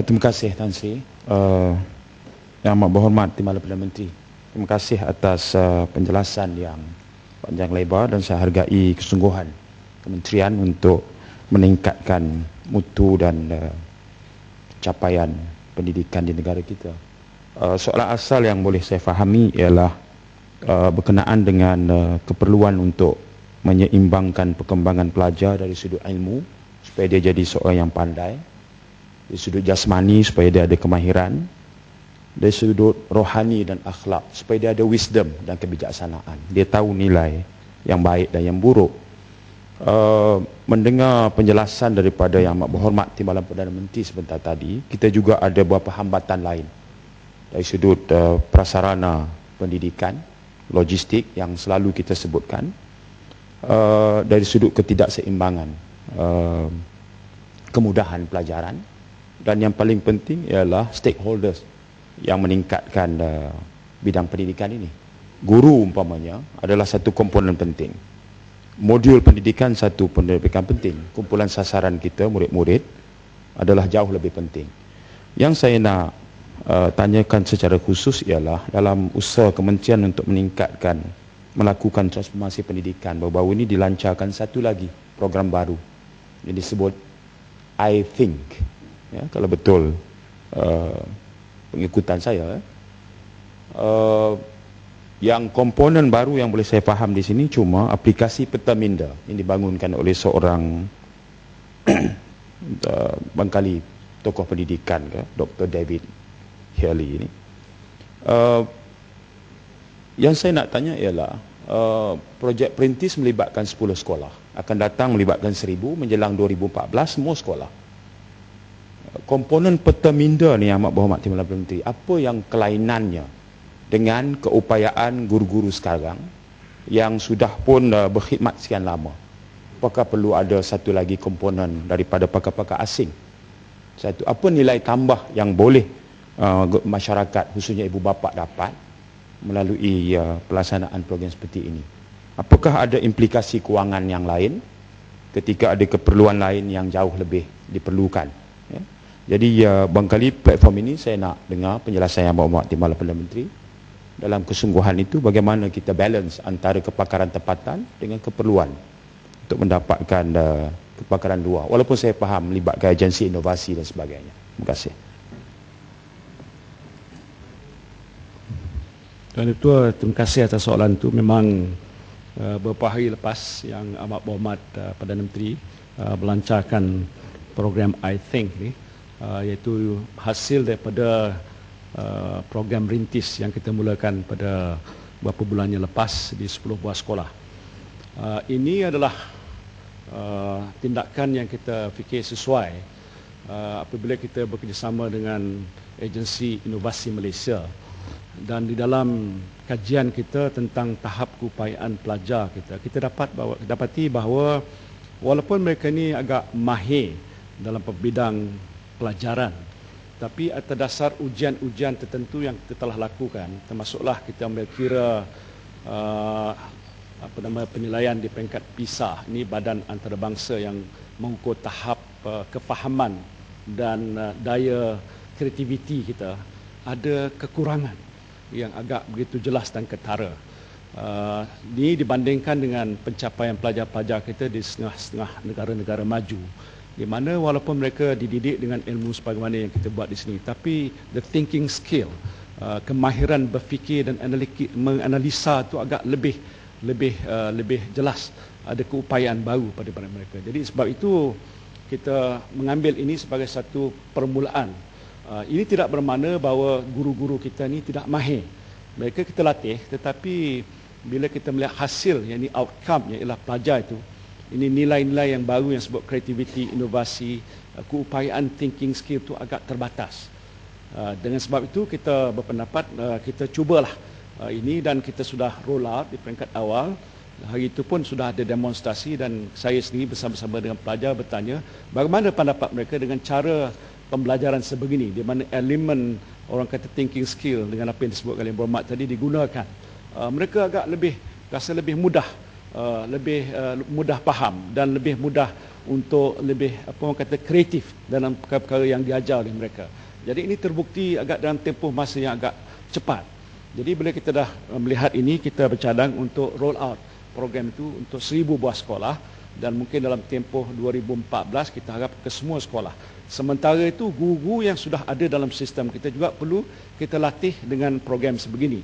Terima kasih Tan Sri. Yang amat berhormat Timbalan Perdana Menteri, terima kasih atas penjelasan yang panjang lebar dan saya hargai kesungguhan Kementerian untuk meningkatkan mutu dan capaian pendidikan di negara kita. Soalan asal yang boleh saya fahami ialah berkenaan dengan keperluan untuk menyeimbangkan perkembangan pelajar dari sudut ilmu supaya dia jadi seorang yang pandai, dari sudut jasmani supaya dia ada kemahiran, dari sudut rohani dan akhlak supaya dia ada wisdom dan kebijaksanaan, dia tahu nilai yang baik dan yang buruk. Mendengar penjelasan daripada Yang Amat Berhormat Timbalan Perdana Menteri sebentar tadi, kita juga ada beberapa hambatan lain dari sudut prasarana pendidikan, logistik yang selalu kita sebutkan, dari sudut ketidakseimbangan kemudahan pelajaran, dan yang paling penting ialah stakeholders yang meningkatkan bidang pendidikan ini. Guru umpamanya adalah satu komponen penting. Modul pendidikan satu pendidikan penting. Kumpulan sasaran kita, murid-murid, adalah jauh lebih penting. Yang saya nak tanyakan secara khusus ialah dalam usaha kementerian untuk meningkatkan, melakukan transformasi pendidikan, baru-baru ini dilancarkan satu lagi program baru yang disebut I Think. Ya, kalau betul pengikutan saya, yang komponen baru yang boleh saya faham di sini cuma aplikasi peta minda yang dibangunkan oleh seorang bangkali tokoh pendidikan, Dr. David Haley ini. Yang saya nak tanya ialah projek perintis melibatkan 10 sekolah, akan datang melibatkan 1000, menjelang 2014 semua sekolah. Komponen peta minda ni Amat Berhormat Timbalan Perdana Menteri, apa yang kelainannya dengan keupayaan guru-guru sekarang yang sudah pun berkhidmat sekian lama? Apakah perlu ada satu lagi komponen daripada pakar-pakar asing? Satu, apa nilai tambah yang boleh masyarakat khususnya ibu bapa dapat melalui pelaksanaan program seperti ini? Apakah ada implikasi kewangan yang lain ketika ada keperluan lain yang jauh lebih diperlukan? Ya? Jadi barangkali platform ini saya nak dengar penjelasan Yang Berhormat Timbalan Perdana Menteri dalam kesungguhan itu, bagaimana kita balance antara kepakaran tempatan dengan keperluan untuk mendapatkan kepakaran luar, walaupun saya faham melibatkan agensi inovasi dan sebagainya. Terima kasih. Tuan Ketua, terima kasih atas soalan itu. Memang beberapa hari lepas Yang Amat Berhormat Perdana Menteri melancarkan program I Think ni, iaitu hasil daripada program rintis yang kita mulakan pada beberapa bulan yang lepas di 10 buah sekolah. Ini adalah tindakan yang kita fikir sesuai apabila kita bekerjasama dengan agensi inovasi Malaysia, dan di dalam kajian kita tentang tahap keupayaan pelajar kita dapati bahawa walaupun mereka ni agak mahir dalam bidang pelajaran, tapi atas dasar ujian-ujian tertentu yang kita telah lakukan, termasuklah kita ambil kira penilaian di peringkat PISA, ini badan antarabangsa yang mengukur tahap kefahaman dan daya kreativiti kita, ada kekurangan yang agak begitu jelas dan ketara. Ini dibandingkan dengan pencapaian pelajar-pelajar kita di setengah-setengah negara-negara maju, di mana walaupun mereka dididik dengan ilmu sebagaimana yang kita buat di sini, tapi the thinking skill, kemahiran berfikir dan menganalisa itu agak lebih jelas, ada keupayaan baru pada mereka. Jadi sebab itu kita mengambil ini sebagai satu permulaan. Ini tidak bermakna bahawa guru-guru kita ni tidak mahir. Mereka kita latih, tetapi bila kita melihat hasil, yang ini outcome, yang ialah pelajar itu, ini nilai-nilai yang baru yang sebut kreativiti, inovasi, keupayaan thinking skill itu agak terbatas. Dengan sebab itu kita berpendapat kita cubalah ini, dan kita sudah roll out di peringkat awal. Hari itu pun sudah ada demonstrasi, dan saya sendiri bersama-sama dengan pelajar bertanya bagaimana pendapat mereka dengan cara pembelajaran sebegini, di mana elemen orang kata thinking skill dengan apa yang disebutkan oleh Berhormat tadi digunakan. Mereka agak rasa lebih mudah, lebih mudah faham dan lebih mudah untuk lebih apa orang kata kreatif dalam perkara-perkara yang diajar oleh mereka. Jadi ini terbukti agak dalam tempoh masa yang agak cepat. Jadi bila kita dah melihat ini, kita bercadang untuk roll out program itu untuk 1000 buah sekolah dan mungkin dalam tempoh 2014 kita harap ke semua sekolah. Sementara itu guru-guru yang sudah ada dalam sistem kita juga perlu kita latih dengan program sebegini.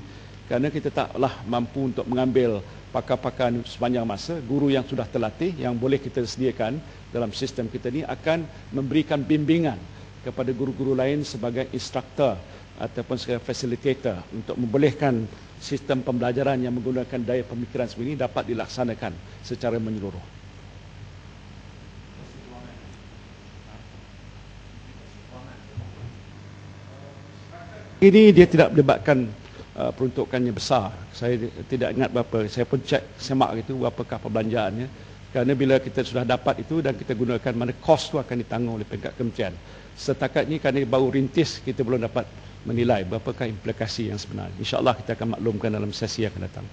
Kerana kita taklah mampu untuk mengambil pakar-pakar sepanjang masa, guru yang sudah terlatih yang boleh kita sediakan dalam sistem kita ni akan memberikan bimbingan kepada guru-guru lain sebagai instruktor ataupun sebagai facilitator untuk membolehkan sistem pembelajaran yang menggunakan daya pemikiran sebegini dapat dilaksanakan secara menyeluruh. Ini dia tidak melibatkan peruntukannya besar. Saya tidak ingat berapa, saya pun cek semak itu berapakah perbelanjaannya. Kerana bila kita sudah dapat itu dan kita gunakan, mana kos itu akan ditanggung oleh peringkat kementerian. Setakat ini kerana baru rintis, kita belum dapat menilai berapakah implikasi yang sebenar. InsyaAllah kita akan maklumkan dalam sesi yang akan datang.